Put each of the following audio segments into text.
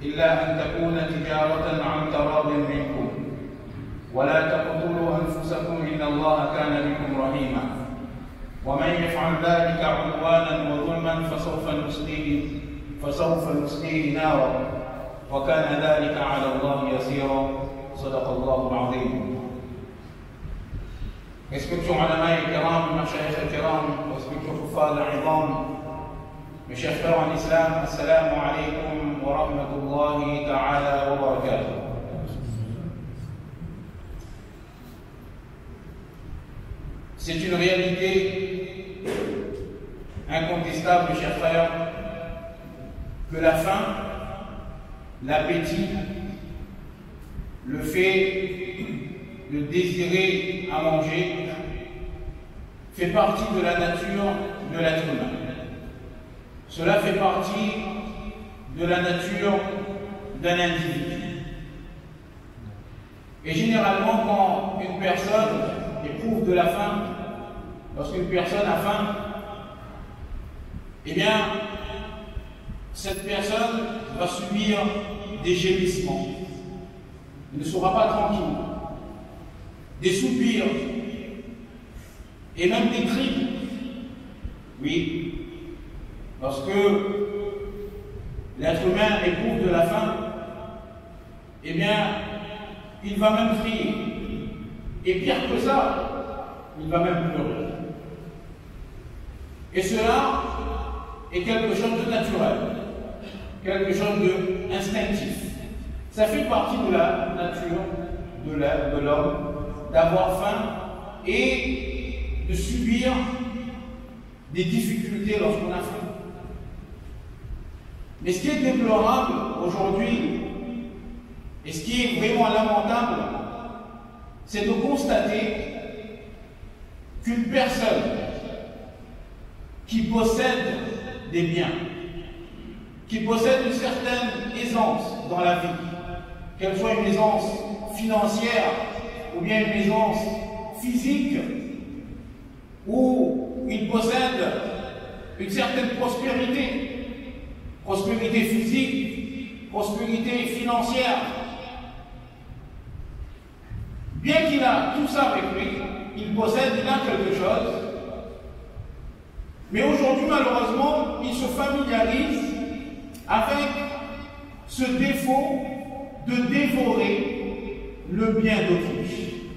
إلا أن تكون تجارة عن تراض منكم ولا تقتلوا أنفسكم إن الله كان بكم رحيما ومن يفعل ذلك عدوانا وظلما فسوف نصليه نارا وكان ذلك على الله يسيرا صدق الله العظيم. Respectons علماء الكرام مشايخ الكرام respectons حفاظ العظام mes chers frères en islam, assalamu alaikum wa rahmatullahi ta'ala wa barakatuh. C'est une réalité incontestable, mes chers frères, que la faim, l'appétit, le fait de désirer à manger fait partie de la nature de l'être humain. Cela fait partie de la nature d'un individu. Et généralement, quand une personne éprouve de la faim, lorsqu'une personne a faim, eh bien, cette personne va subir des gémissements. Il ne sera pas tranquille. Des soupirs et même des cris. Oui. Lorsque l'être humain éprouve de la faim, eh bien, il va même crier. Et pire que ça, il va même pleurer. Et cela est quelque chose de naturel, quelque chose d'instinctif. Ça fait partie de la nature de l'homme d'avoir faim et de subir des difficultés lorsqu'on a faim. Mais ce qui est déplorable aujourd'hui, et ce qui est vraiment lamentable, c'est de constater qu'une personne qui possède des biens, qui possède une certaine aisance dans la vie, qu'elle soit une aisance financière ou bien une aisance physique, où il possède une certaine prospérité, prospérité physique, prospérité financière. Bien qu'il a tout ça avec lui, il possède, il a quelque chose. Mais aujourd'hui, malheureusement, il se familiarise avec ce défaut de dévorer le bien d'autrui.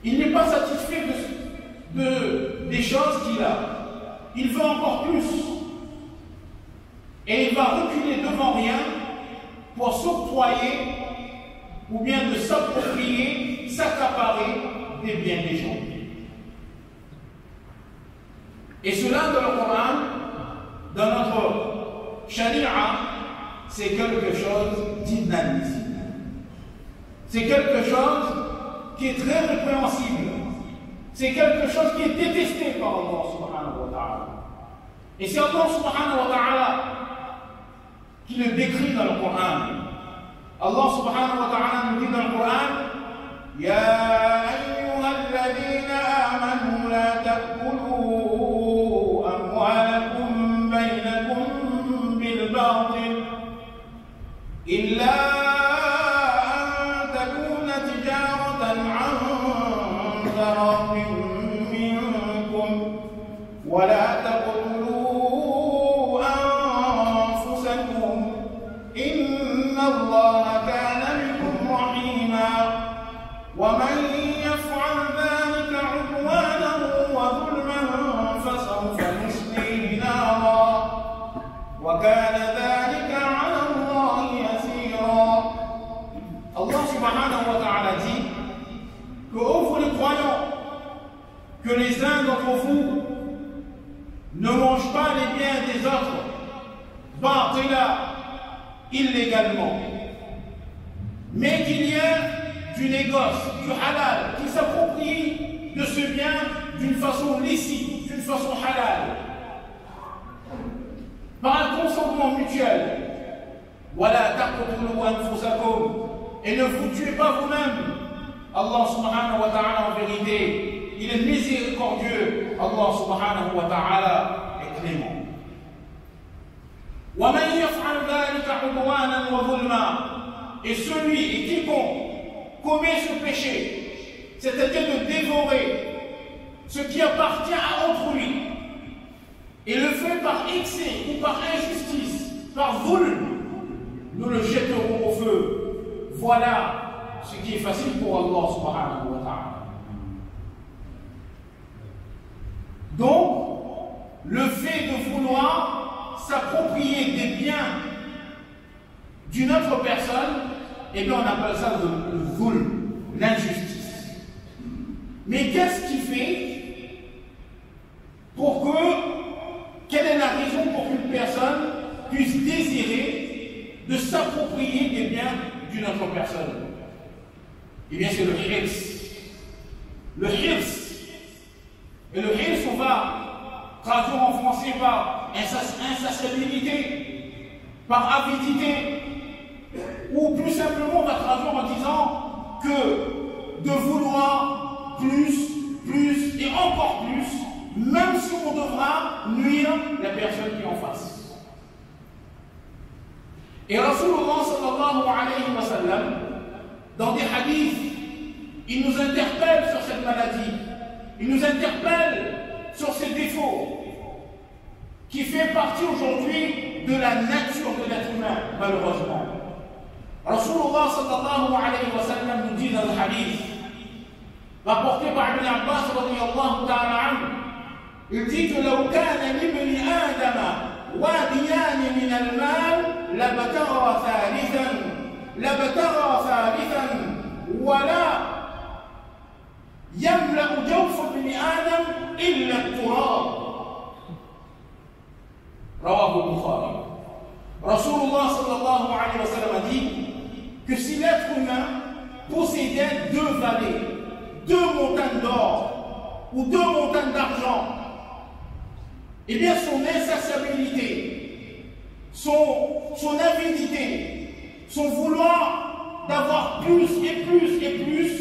Il n'est pas satisfait des choses qu'il a. Il veut encore plus. Et il va reculer devant rien pour s'octroyer ou bien de s'approprier, s'accaparer des biens des gens. Et cela dans le Coran, dans notre Sharia, c'est quelque chose d'inadmissible. C'est quelque chose qui est très répréhensible. C'est quelque chose qui est détesté par Allah subhanahu wa ta'ala. Et c'est Allah subhanahu wa ta'ala qui le décrit dans le Coran. Allah subhanahu wa ta'ala nous dit dans le Coran: Ya ayyuhalladhina amanu la ta'kulu amwalakum bainakum bil batil illa an takuna tijaratan an taradin minkum wa la taqtulu anfusakum inna Allah kana bikum rahima ومن يفعل ذلك عدوانا وظلما فسوف نصليه نارا وكان ذلك على الله يسيرا. Allah subhanahu wa ta'ala dit que, ô vous les croyants, que les uns d'entre vous ne mangent pas les biens des autres batila, illégalement, mais qu'il y ait du négoce, du halal, qui s'approprie de ce bien d'une façon licite, d'une façon halal, par un consentement mutuel. Voilà, et ne vous tuez pas vous-même. Allah subhanahu wa ta'ala, en vérité, il est miséricordieux. Allah subhanahu wa ta'ala est clément. وَمَنْ يَفْعَلْ ذَلِكَ Et celui et quiconque commet ce péché, c'est-à-dire de dévorer ce qui appartient à autrui, et le fait par excès ou par injustice, par zulm, nous le jetterons au feu. Voilà ce qui est facile pour Allah subhanahu wa ta'ala. Donc, le fait de vouloir s'approprier des biens d'une autre personne, eh bien on appelle ça le zulm, l'injustice. Mais qu'est-ce qui fait pour que, quelle est la raison pour qu'une personne puisse désirer de s'approprier des biens d'une autre personne? Eh bien c'est le hirs. Le hirs. Et le hirs, on va traduire en français par insatiabilité, par avidité, ou plus simplement on va traduire en disant que de vouloir plus et encore plus, même si on devra nuire la personne qui est en face. Et Rasulullah sallallahu alayhi wa sallam, dans des hadiths, il nous interpelle sur cette maladie, il nous interpelle sur ces défauts, qui fait partie aujourd'hui de la nature de l'être humain, malheureusement. Rasulullah sallallahu alayhi wa sallam nous dit dans le hadith, rapporté par Ibn Abbas radiyallahu ta'ala anhu, il dit que لو كان لابن آدم واديان من المال لابتغى ثالثا ولا يملأ جوف ابن آدم إلا التراب. رواه البخاري. Rasulullah sallallahu alayhi wa sallam a dit que si l'être humain possédait 2 vallées, 2 montagnes d'or ou 2 montagnes d'argent, eh bien son insatiabilité, son avidité, son vouloir d'avoir plus et plus et plus,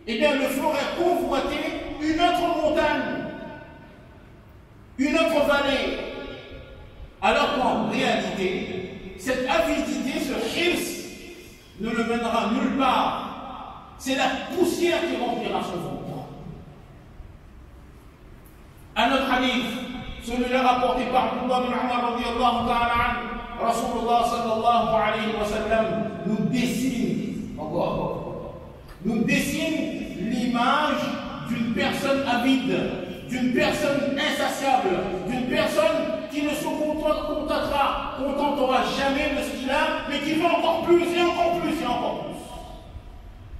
eh bien le ferait convoiter une autre montagne, une autre vallée. Alors qu'en réalité, cette avidité, ce hirs, ne le mènera nulle part. C'est la poussière qui remplira son ventre. Un autre hadith, celui-là rapporté par Abdullah bin Umar radiyallahu ta'ala anhu, Rasulullah sallallahu alayhi wa sallam nous dessine l'image d'une personne avide, d'une personne insatiable, d'une personne qui ne se contentera jamais de ce qu'il a, mais qui veut encore plus et encore plus et encore plus.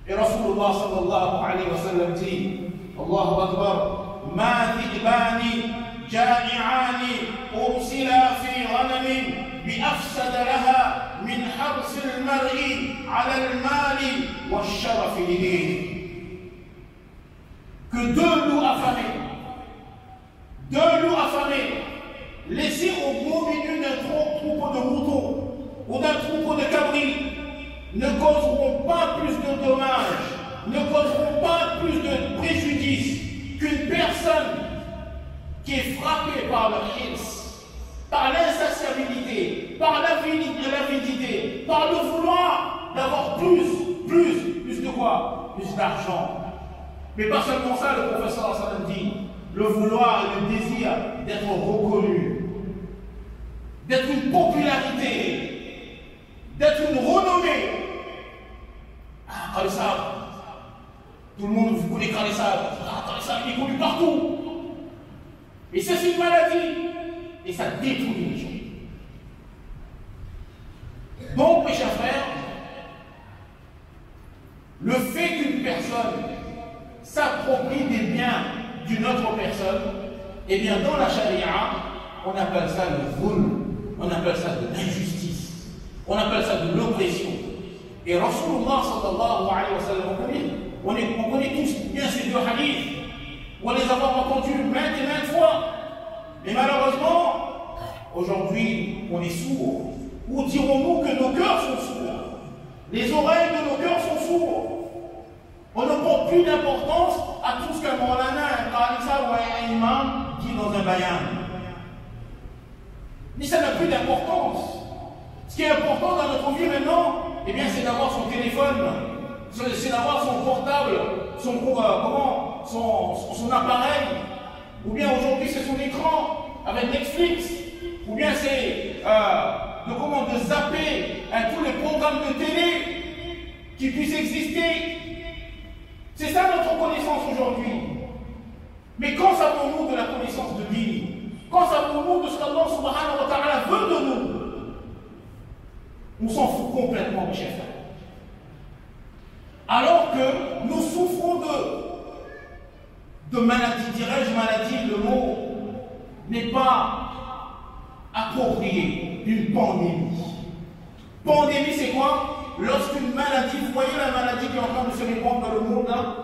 Et Rasulullah sallallahu alayhi wa sallam dit, Allahu Akbar, ما ذئبان جائعان أرسلا في غنم بأفسد لها من حرص المرء على المال والشرف لديه. Que 2 loups affamés, laissés au beau milieu d'un troupeau de moutons ou d'un troupeau de cabris, ne causeront pas plus de dommages, ne causeront pas plus de préjudice qu'une personne qui est frappée par le hirs, par l'insatiabilité, par l'avidité, par le vouloir d'avoir plus de quoi? Plus d'argent. Mais pas seulement ça, le professeur sallam dit, le vouloir et le désir d'être reconnu, d'être une popularité, d'être une renommée. Ah, Khalissab, tout le monde vous connaît Khalissab. Ah, Khalissab, il est connu partout. Et ça, c'est une maladie. Et ça détruit les gens. Donc, mes chers frères, le fait qu'une personne s'approprie des biens d'une autre personne, eh bien, dans la charia, on appelle ça le zulm, on appelle ça de l'injustice, on appelle ça de l'oppression. Et Rasulullah sallallahu alayhi wa sallam, on connaît tous bien ces 2 hadiths, on les a entendus maintes et maintes fois. Mais malheureusement, aujourd'hui, on est sourd. Ou dirons-nous que nos cœurs sont sourds? Les oreilles de nos cœurs sont sourds. On ne porte plus d'importance à tout ce qu'un Maulana, un Khalissa ou un imam dit dans un bayan. Mais ça n'a plus d'importance. Ce qui est important, notre vie maintenant, eh bien, c'est d'avoir son téléphone, c'est d'avoir son portable, son appareil, ou bien aujourd'hui c'est son écran avec Netflix, ou bien c'est de zapper tous les programmes de télé qui puissent exister. C'est ça notre connaissance aujourd'hui. Mais quand savons-nous de la connaissance de Dieu? Quand savons-nous de ce qu'Allah subhanahu wa ta'ala veut de nous? On s'en fout complètement, mes chers frères. Alors que nous souffrons de maladies, dirais-je maladie, le mot n'est pas approprié, d'une pandémie. Pandémie, c'est quoi? Lorsqu'une maladie, vous voyez la maladie qui est en train de se répandre dans le monde, hein?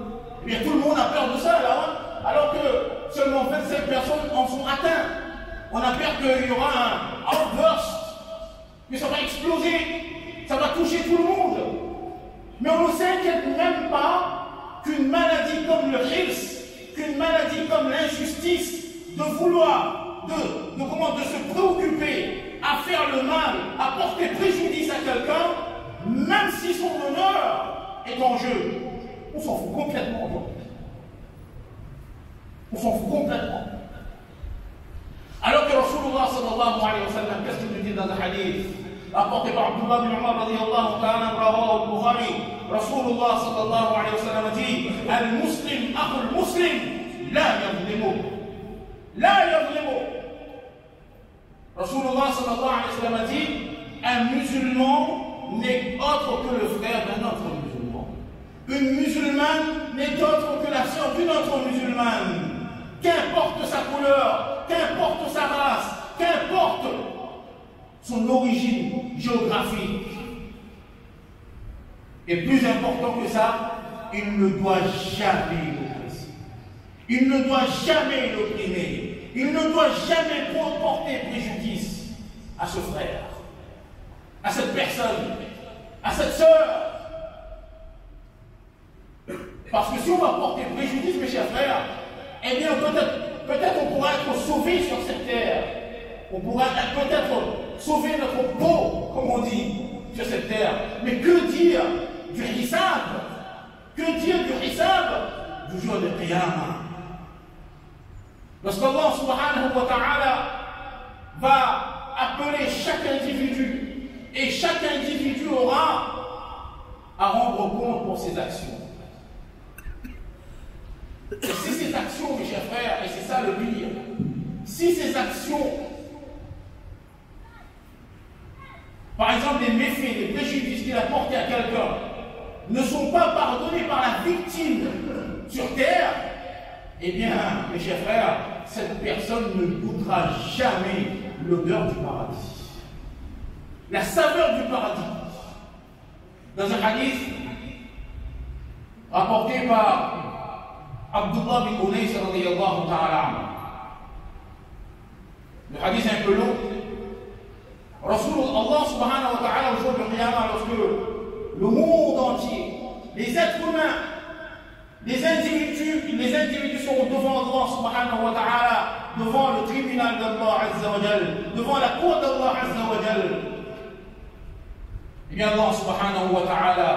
Eh bien, tout le monde a peur de ça, là, hein? Alors que seulement 27 personnes en sont atteintes. On a peur qu'il y aura un outburst, que ça va exploser, ça va toucher tout le monde. Mais on ne s'inquiète même pas qu'une maladie comme le hirs, qu'une maladie comme l'injustice, de vouloir, de se préoccuper à faire le mal, à porter préjudice à quelqu'un, même si son honneur est en jeu. On s'en fout complètement. On s'en fout complètement. Alors que Rasulullah sallallahu alayhi wa sallam, qu'est-ce qu'il nous dit dans un hadith apporté par Abdullah bin Umar radiyallahu ta'ala rawahu al-Bukhari, Rasulullah sallallahu alayhi wa sallam dit al-Muslim akhul Muslim la yadhlimu. La yadhlimu. Rasulullah sallallahu alayhi wa sallam dit un musulman n'est autre que le frère d'un autre musulman. Une musulmane n'est autre que la sœur d'une autre musulmane. Qu'importe sa couleur, qu'importe sa race, qu'importe son origine géographique. Et plus important que ça, il ne doit jamais l'oppresser. Il ne doit jamais l'opprimer. Il ne doit jamais porter préjudice à ce frère, à cette personne, à cette sœur. Parce que si on va porter préjudice, mes chers frères, eh bien peut-être on pourra être sauvé sur cette terre. On pourra peut-être sauver notre peau, comme on dit, sur cette terre. Mais que dire du hisab? Que dire du hisab du jour de Qiyamah? Lorsqu'Allah subhanahu wa ta'ala va appeler chaque individu, et chaque individu aura à rendre compte pour ses actions. Et si ces actions, mes chers frères, et c'est ça le pire, si ces actions, par exemple des méfaits, des préjudices qu'il a portés à quelqu'un, ne sont pas pardonnés par la victime sur terre, eh bien, mes chers frères, cette personne ne goûtera jamais l'odeur du paradis, la saveur du paradis. Dans un hadith rapporté par Abdullah bin Unais radiyallahu ta'ala anhu. Le hadith est un peu long. Allah subhanahu wa ta'ala, au jour de Qiyamah, lorsque le monde entier, les êtres humains, les individus seront devant Allah subhanahu wa ta'ala, devant le tribunal d'Allah azza wa jal, devant la cour d'Allah azza wa jal. Eh bien Allah subhanahu wa ta'ala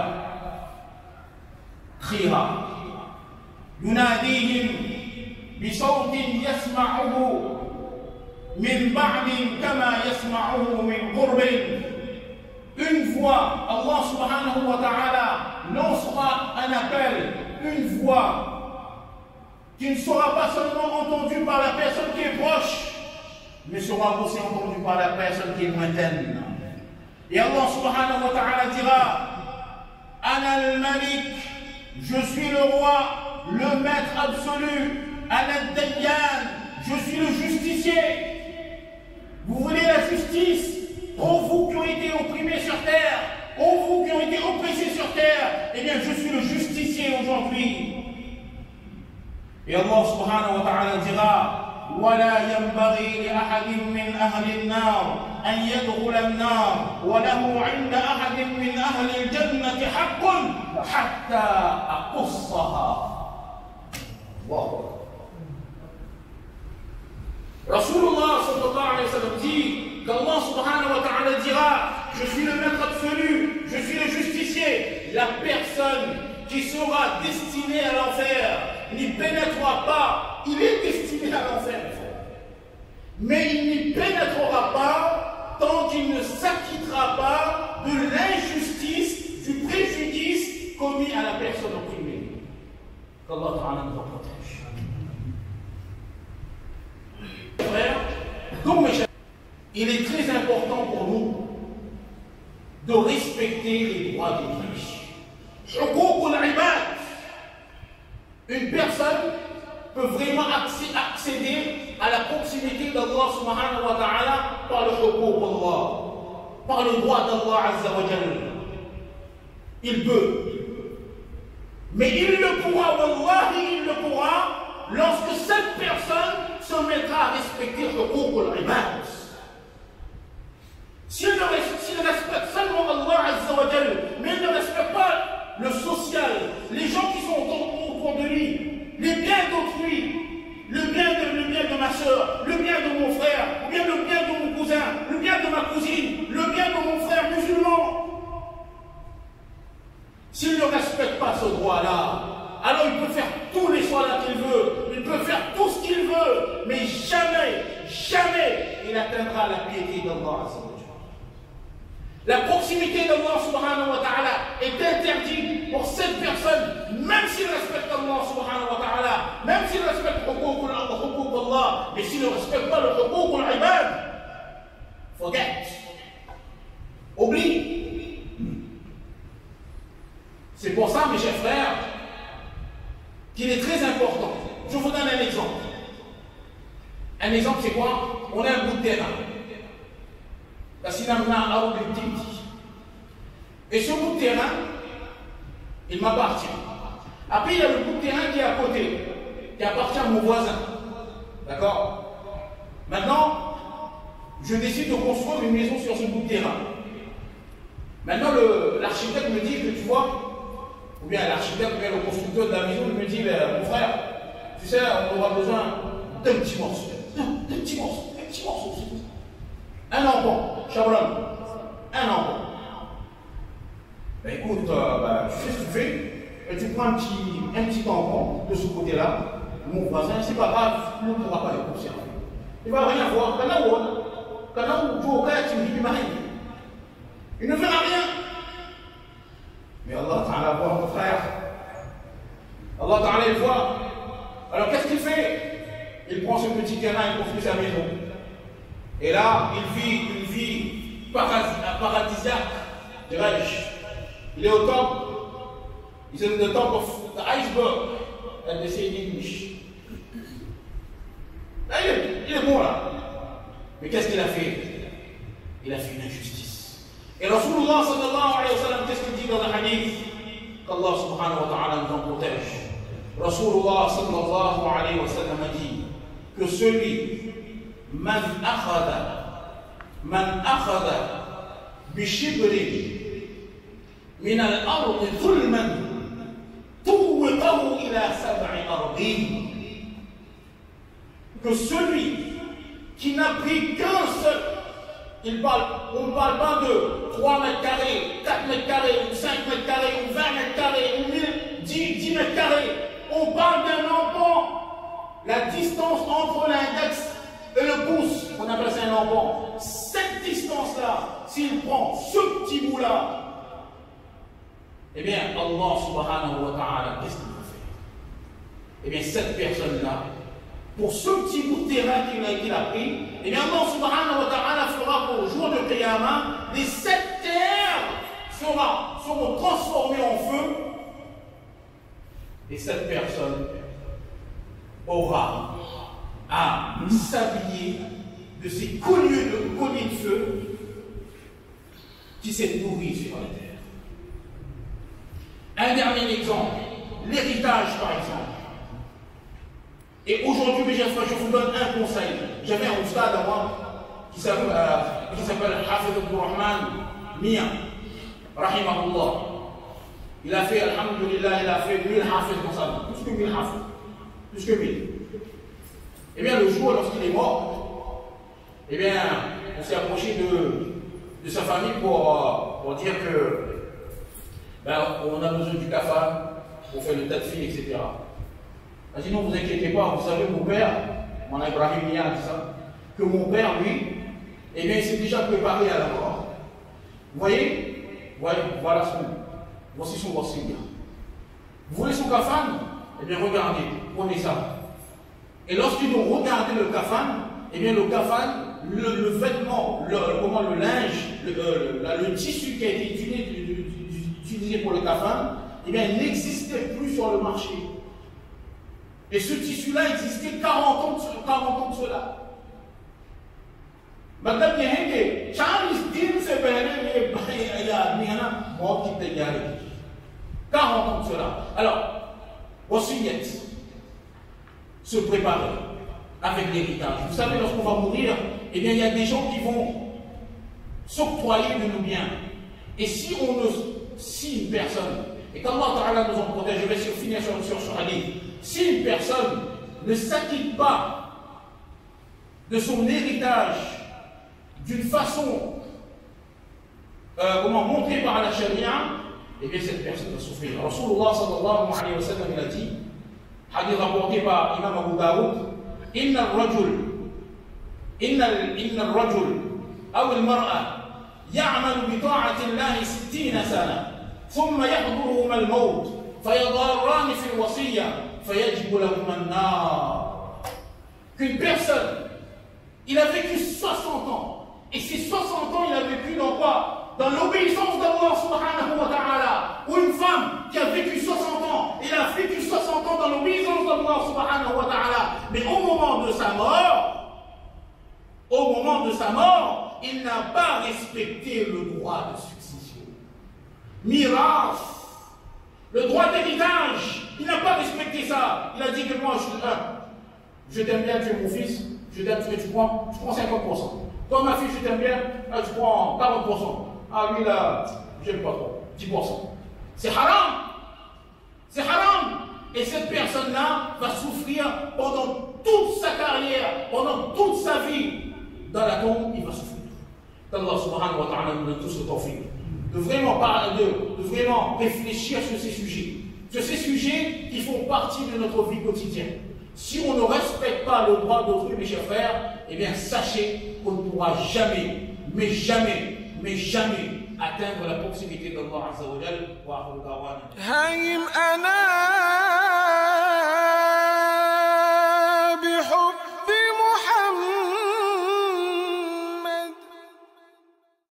criera. يناديهم بصوت يسمعه من بعد كما يسمعه من قرب. Une voix, Allah subhanahu wa ta'ala lancera un appel, une voix qui ne sera pas seulement entendue par la personne qui est proche, mais sera aussi entendue par la personne qui est lointaine. Et Allah subhanahu wa ta'ala dira Ana al-Malik, je suis le roi, le maître absolu, Al-Dayyan, je suis le justicier. Vous voulez la justice? Ô vous qui ont été opprimés sur terre, ô vous qui ont été oppressés sur terre, eh bien je suis le justicier aujourd'hui. Et Allah subhanahu wa ta'ala dira ولا ينبغي لأحد من أهل النار أن يدخل النار وله عند أحد من أهل الجنة حق حتى أقصها. Rasulullah sallallahu alayhi wa sallam dit qu'Allah subhanahu wa ta'ala dira, je suis le maître absolu, je suis le justicier, la personne qui sera destinée à l'enfer n'y pénétrera pas, il est destiné à l'enfer, mais il n'y pénétrera pas tant qu'il ne s'acquittera pas de l'injustice, du préjudice commis à la personne opprimée. Qu'Allah ta'ala nous en protège. Frères, donc mes chers, il est très important pour nous de respecter les droits des ibad. Une personne peut vraiment accéder à la proximité d'Allah subhanahu wa ta'ala par le huquq Allah, par le droit d'Allah azza wa jalla. Il peut. Mais il le pourra, wallahi, il le pourra lorsque cette personne se mettra à respecter le huquq al-ibad. S'il respecte seulement Allah azza wa jalla, mais il ne respecte pas le social, les gens qui sont autour de lui, les biens d'autrui, le bien de ma soeur, le bien de mon frère, ou bien le bien de mon cousin, le bien de ma cousine, le bien de mon frère musulman. S'il ne respecte pas ce droit-là, alors il peut faire tous les soins qu'il veut, il peut faire tout ce qu'il veut, mais jamais, jamais il atteindra la piété d'Allah. La proximité d'Allah subhanahu wa ta'ala est interdite pour cette personne, même s'il respecte Allah subhanahu wa ta'ala, même s'il respecte Allah, mais s'il ne respecte pas le huquq al-ibad, forget. Oublie. C'est pour ça, mes chers frères, qu'il est très important. Je vous donne un exemple. Un exemple, c'est quoi? On a un bout de terrain. Et ce bout de terrain, il m'appartient. Après, il y a le bout de terrain qui est à côté, qui appartient à mon voisin. D'accord? Maintenant, je décide de construire une maison sur ce bout de terrain. Maintenant, l'architecte me dit que tu vois, ou bien l'architecte, ou bien le constructeur de la maison, il me dit, mon frère, tu sais, on aura besoin d'un petit morceau. D'un petit morceau, un petit morceau. Un enfant, Shaolin, un enfant. Ben écoute, tu sais ce que tu fais, et tu prends un petit enfant de ce côté-là, mon voisin, c'est pas grave, il ne pourra pas le conserver. Il ne va rien voir, il ne verra rien. Mais Allah Ta'ala voit mon frère. Allah Ta'ala il voit. Alors qu'est-ce qu'il fait? Il prend ce petit terrain et construit sa maison. Et là, il vit une vie paradisiaque, dirais-je. Il est au top. Il est au top of the iceberg. And they say in English. Là, il est bon là. Mais qu'est-ce qu'il a fait? Il a fait une injustice. Et Rasulullah sallallahu alayhi wa sallam, qu'est-ce qu'il dit dans le hadith? Qu'Allah subhanahu wa ta'ala nous en protège. Rasulullah sallallahu alayhi wa sallam a dit que celui من أخذ بشبر من الأرض ظلما طوقه إلى 7 أرضين. Que celui qui n'a pris qu'un seul, on ne parle pas de 3 mètres carrés, 4 mètres carrés, ou 5 mètres carrés, ou 20 mètres carrés, ou 10 mètres carrés. On parle d'un enfant. La distance entre l'index et le pouce, on appelle ça un enfant. Cette distance-là, s'il prend ce petit bout-là, eh bien, Allah subhanahu wa ta'ala, qu'est-ce qu'il va faire? Eh bien, cette personne-là, pour ce petit bout de terrain qu'il a pris, eh bien, Allah subhanahu wa ta'ala fera pour le jour de Qiyamah, les 7 terres seront transformées en feu, et cette personne aura à s'habiller de ces colliers de feu qui s'est nourri sur la terre. Un dernier exemple, l'héritage par exemple. Et aujourd'hui, mes chers frères, je vous donne un conseil. J'avais un oustad à moi qui s'appelle Hafid Abdurrahman Mia, rahimahullah. Il a fait, alhamdulillah, il a fait 1000 Hafid dans sa vie, plus que 1000 Hafid, plus que 1000. Eh bien, le jour lorsqu'il est mort, eh bien, on s'est approché de sa famille pour dire que on a besoin du kafan pour faire le tas de filles, etc. Elle dit non, vous inquiétez pas, vous savez, mon père, mon Ibrahim a dit ça, que mon père, lui, eh bien, il s'est déjà préparé à la mort. Vous voyez, voici son wasiya. Vous voulez son kafan? Eh bien, regardez, prenez ça. Et lorsqu'ils ont regardé le kafan, eh bien, le kafan, le vêtement, le linge, le tissu qui a été utilisé pour le kafan, eh bien, il n'existait plus sur le marché. Et ce tissu-là existait 40 ans de cela. Madame Yehenge, Charles Dean se perdait, il y a 40 ans de cela. Alors, Wasiyat, se préparer avec l'héritage. Vous savez, lorsqu'on va mourir, eh bien, il y a des gens qui vont s'octroyer de nos biens. Et si une personne, et qu'Allah Ta'ala nous en protège, je vais finir sur ce hadith, si une personne ne s'acquitte pas de son héritage d'une façon montrée par la charia, eh bien cette personne va souffrir. Rasulullah sallallahu alayhi wa sallam il a dit, hadith rapporté par Imam Abu Daoud, Inna al-rajul aw al-mar'a ya'malu bi ta'ati Allah 60 sana ثم يحضرهما الموت فيضاران في الوصية فيجب لهما النار. Qu'une personne, il a vécu 60 ans, et ces 60 ans, il a vécu dans quoi? Dans l'obéissance d'Allah subhanahu wa ta'ala. Ou une femme qui a vécu 60 ans, il a vécu 60 ans dans l'obéissance d'Allah subhanahu wa ta'ala. Mais au moment de sa mort, il n'a pas respecté le droit de succession. Miras, le droit d'héritage, il n'a pas respecté ça. Il a dit que moi, je t'aime bien, tu es mon fils, je t'aime, tu prends 50%. Toi, ma fille, je t'aime bien, tu prends 40%. Ah, lui, là, j'aime pas trop, 10%. C'est haram. C'est haram. Et cette personne-là va souffrir pendant toute sa carrière, pendant toute sa vie. Dans la tombe, il va souffrir. Qu'Allah subhanahu wa ta'ala nous donne tous le tawfiq. De vraiment parler de vraiment réfléchir sur ces sujets. Sur ces sujets qui font partie de notre vie quotidienne. Si on ne respecte pas le droit d'autrui, mes chers frères, eh bien, sachez qu'on ne pourra jamais, mais jamais, atteindre la proximité d'Allah Azza wa Jal.